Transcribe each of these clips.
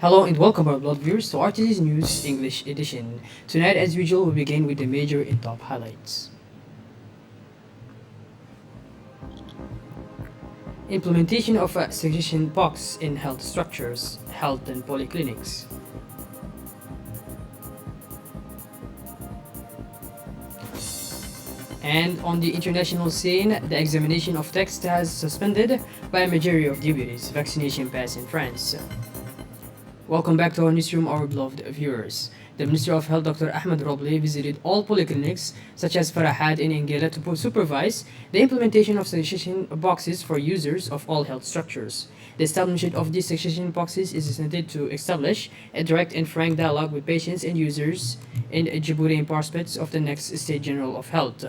Hello and welcome our blood viewers to RTC's News English edition. Tonight, as usual, we begin with the major and top highlights. Implementation of a suggestion box in health structures, health and polyclinics. And on the international scene, the examination of text has suspended by a majority of deputies. Vaccination pass in France. Welcome back to our newsroom, our beloved viewers. The Minister of Health, Dr. Ahmed Roble, visited all polyclinics, such as Farahad in Ingela, to supervise the implementation of suggestion boxes for users of all health structures. The establishment of these suggestion boxes is intended to establish a direct and frank dialogue with patients and users in Djibouti in prospects of the next State General of Health.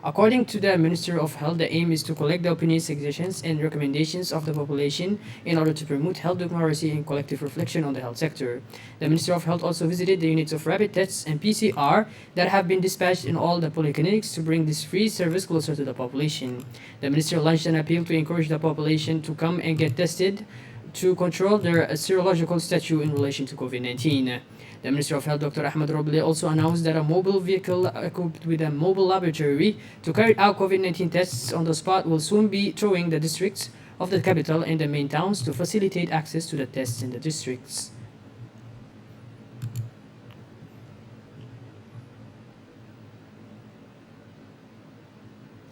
According to the Minister of Health, the aim is to collect the opinions, suggestions, and recommendations of the population in order to promote health democracy and collective reflection on the health sector. The Minister of Health also visited the units of rapid tests and PCR that have been dispatched in all the polyclinics to bring this free service closer to the population. The Minister launched an appeal to encourage the population to come and get tested to control their serological status in relation to COVID-19. The Minister of Health, Dr. Ahmed Roble, also announced that a mobile vehicle equipped with a mobile laboratory to carry out COVID-19 tests on the spot will soon be touring the districts of the capital and the main towns to facilitate access to the tests in the districts.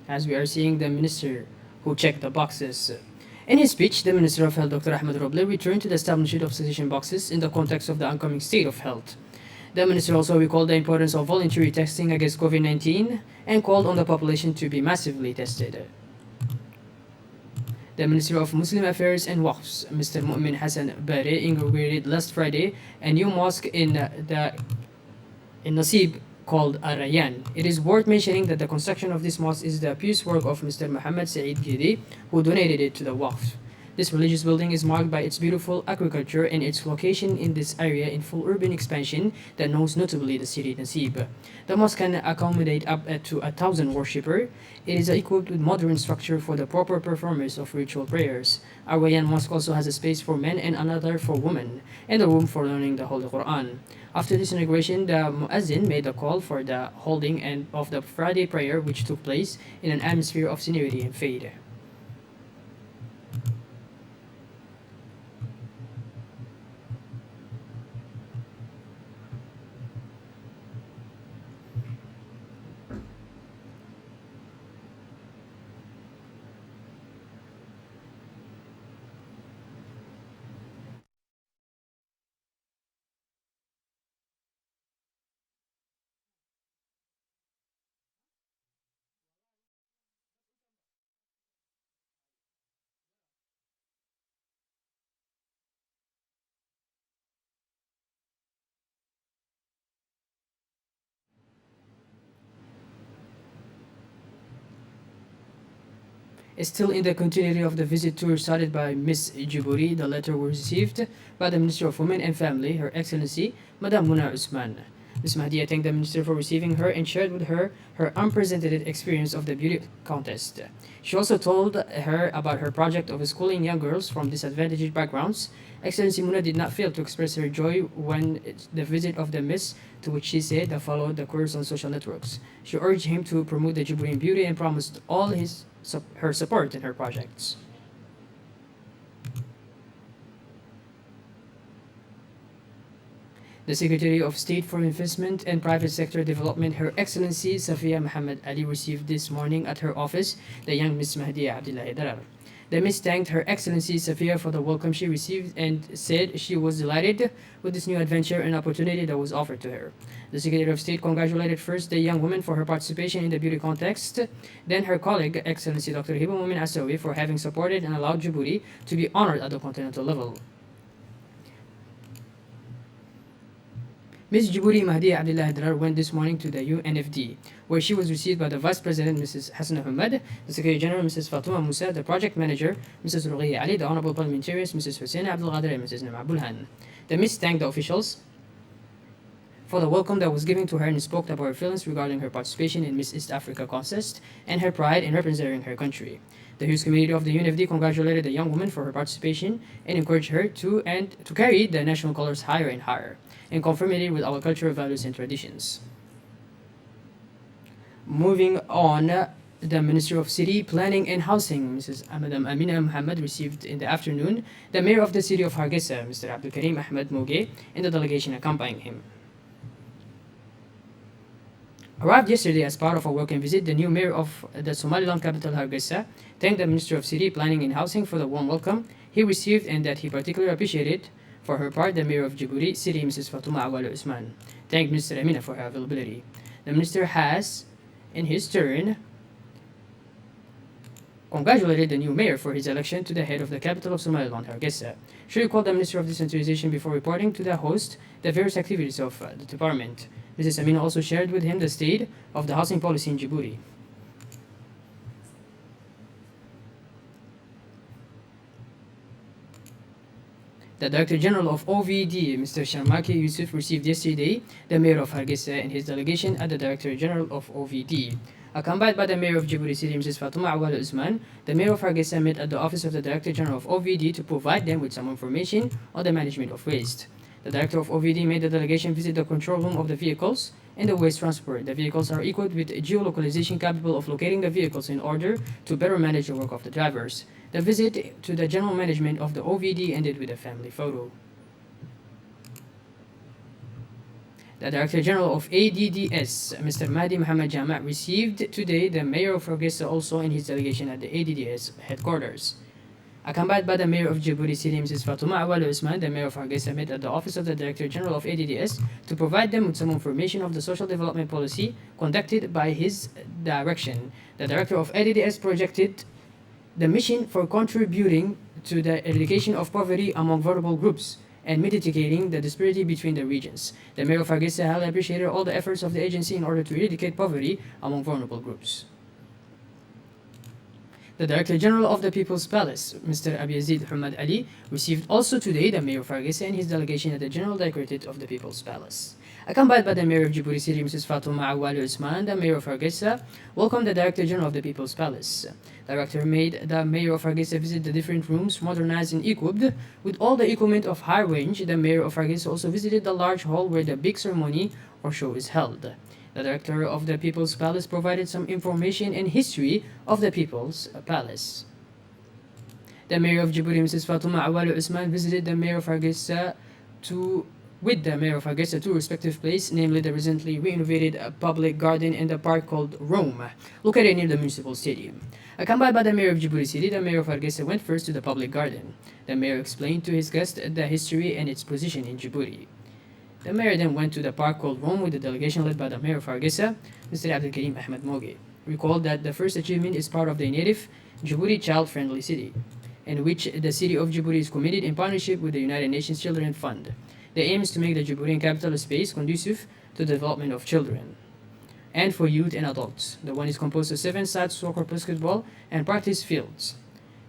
As we are seeing the minister who checked the boxes. In his speech, the Minister of Health, Dr. Ahmed Roble, returned to the establishment of suggestion boxes in the context of the oncoming state of health. The minister also recalled the importance of voluntary testing against COVID-19 and called on the population to be massively tested. The Minister of Muslim Affairs and Waqfs, Mr. Mu'min Hassan Bare, inaugurated last Friday a new mosque in Nasib called Ar-Rayyan. It is worth mentioning that the construction of this mosque is the pious work of Mr. Muhammad Saeed Gidi, who donated it to the Waqf. This religious building is marked by its beautiful agriculture and its location in this area in full urban expansion that knows notably the city Nasib. The mosque can accommodate up to 1,000 worshippers. It is equipped with modern structure for the proper performance of ritual prayers. Ar-Rayyan Mosque also has a space for men and another for women, and a room for learning the Holy Quran. After this inauguration, the Muazzin made a call for the holding of the Friday prayer, which took place in an atmosphere of serenity and faith. Still in the continuity of the visit tour started by Miss Djibouti, the letter was received by the Minister of Women and Family, Her Excellency, Madame Muna Usman. Ms. Mahdia thanked the Minister for receiving her and shared with her her unprecedented experience of the beauty contest. She also told her about her project of schooling young girls from disadvantaged backgrounds. Excellency Muna did not fail to express her joy when the visit of the Miss, to which she said that followed the course on social networks. She urged him to promote the Djiboutian beauty and promised all her support in her projects. The Secretary of State for Investment and Private Sector Development, Her Excellency Safia Muhammad Ali, received this morning at her office the young Miss Mahdia Abdullahi Darar. The Miss thanked Her Excellency Safia for the welcome she received and said she was delighted with this new adventure and opportunity that was offered to her. The Secretary of State congratulated first the young woman for her participation in the beauty contest, then her colleague, Excellency Dr. Hiba Mumin Asawi, for having supported and allowed Djibouti to be honored at the continental level. Ms. Djibouti Mahdia Abdullah Darar went this morning to the UNFD, where she was received by the Vice President, Mrs. Hassan Ahmed, the Secretary General, Mrs. Fatuma Musa, the Project Manager, Mrs. Ruqayya Ali, the Honorable Parliamentarians, Mrs. Hussein Abdul Ghadir, and Mrs. Nama Bulhan. The Miss thanked the officials for the welcome that was given to her and spoke about her feelings regarding her participation in Miss East Africa contest and her pride in representing her country. The Youth Committee of the UNFD congratulated the young woman for her participation and encouraged her to carry the national colors higher and higher, in conformity with our cultural values and traditions. Moving on, the Minister of City Planning and Housing, Mrs. Madam Amina Muhammad, received in the afternoon the Mayor of the City of Hargeisa, Mr. Abdul Karim Ahmed Moge, and the delegation accompanying him. Arrived yesterday as part of a welcome visit, the new Mayor of the Somaliland capital Hargeisa thanked the Minister of City Planning and Housing for the warm welcome he received and that he particularly appreciated. For her part, the Mayor of Djibouti City, Mrs. Fatuma Awalo Usman, thanked Mr. Amina for her availability. The Minister has, in his turn, congratulated the new mayor for his election to the head of the capital of Somaliland, Hargeisa. She recalled the Minister of Decentralization before reporting to the host the various activities of the department. Mrs. Amina also shared with him the state of the housing policy in Djibouti. The Director General of OVD, Mr. Sharmaki Yusuf, received yesterday the Mayor of Hargeisa and his delegation at the Director General of OVD. Accompanied by the Mayor of Djibouti City, Mrs. Fatuma Awal Usman, the Mayor of Hargeisa met at the office of the Director General of OVD to provide them with some information on the management of waste. The Director of OVD made the delegation visit the control room of the vehicles and the waste transport. The vehicles are equipped with geolocalization capable of locating the vehicles in order to better manage the work of the drivers. The visit to the general management of the OVD ended with a family photo. The Director General of ADDS, Mr. Mahdi Mohamed Jama, received today the Mayor of Hargeisa also in his delegation at the ADDS headquarters. Accompanied by the Mayor of Djibouti City, Mrs. Fatuma Awal Usman, the Mayor of Hargeisa met at the office of the Director General of ADDS to provide them with some information of the social development policy conducted by his direction. The Director of ADDS projected the mission for contributing to the eradication of poverty among vulnerable groups and mitigating the disparity between the regions. The Mayor of Hargeisa highly appreciated all the efforts of the agency in order to eradicate poverty among vulnerable groups. The Director General of the People's Palace, Mr. Abiyazid Hamad Ali, received also today the Mayor of Hargeisa and his delegation at the General Directorate of the People's Palace. Accompanied by the Mayor of Djibouti City, Mrs. Fatuma Awali Usman, the Mayor of Hargeisa welcomed the Director General of the People's Palace. The Director made the Mayor of Hargeisa visit the different rooms modernized and equipped with all the equipment of high range. The Mayor of Hargeisa also visited the large hall where the big ceremony or show is held. The Director of the People's Palace provided some information and history of the People's Palace. The Mayor of Djibouti, Mrs. Fatuma Awali Usman, visited the Mayor of Hargeisa with the Mayor of Hargeisa to respective place, namely the recently renovated public garden in the park called Rome, located near the municipal stadium. Accompanied by the Mayor of Djibouti City, the Mayor of Hargeisa went first to the public garden. The Mayor explained to his guests the history and its position in Djibouti. The Mayor then went to the park called Rome with the delegation led by the Mayor of Hargeisa, Mr. Abdul Karim Ahmed Moge. Recalled that the first achievement is part of the native Djibouti Child-Friendly City, in which the city of Djibouti is committed in partnership with the United Nations Children Fund. The aim is to make the Djiboutian capital a space conducive to the development of children and for youth and adults. The one is composed of 7 sides, soccer, basketball, and practice fields.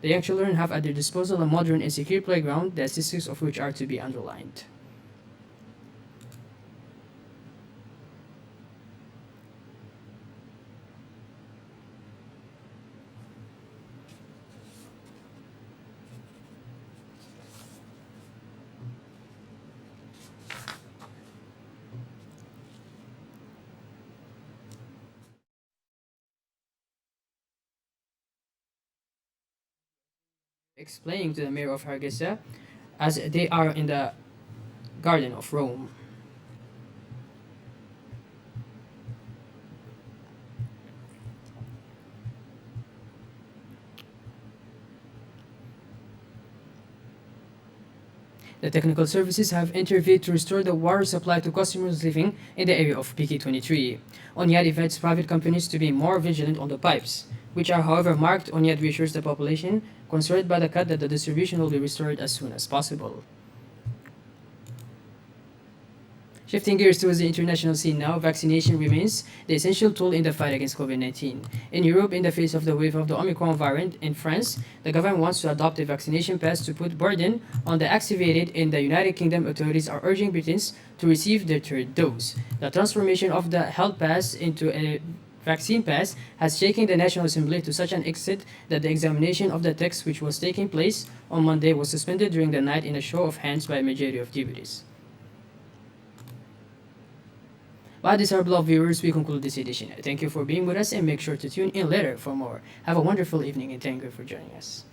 The young children have at their disposal a modern and secure playground, the statistics of which are to be underlined. Explaining to the Mayor of Hargeisa as they are in the Garden of Rome. The technical services have intervened to restore the water supply to customers living in the area of PK23. ONIAD invites private companies to be more vigilant on the pipes, which are however marked. ONIAD reassures the population concerned by the cut that the distribution will be restored as soon as possible. Shifting gears towards the international scene now, vaccination remains the essential tool in the fight against COVID-19. In Europe, in the face of the wave of the Omicron variant in France, the government wants to adopt a vaccination pass to put burden on the activated. In the United Kingdom, authorities are urging Britons to receive their third dose. The transformation of the health pass into a vaccine pass has shaken the National Assembly to such an extent that the examination of the text, which was taking place on Monday, was suspended during the night in a show of hands by a majority of deputies. By this, our beloved viewers, we conclude this edition. Thank you for being with us and make sure to tune in later for more. Have a wonderful evening and thank you for joining us.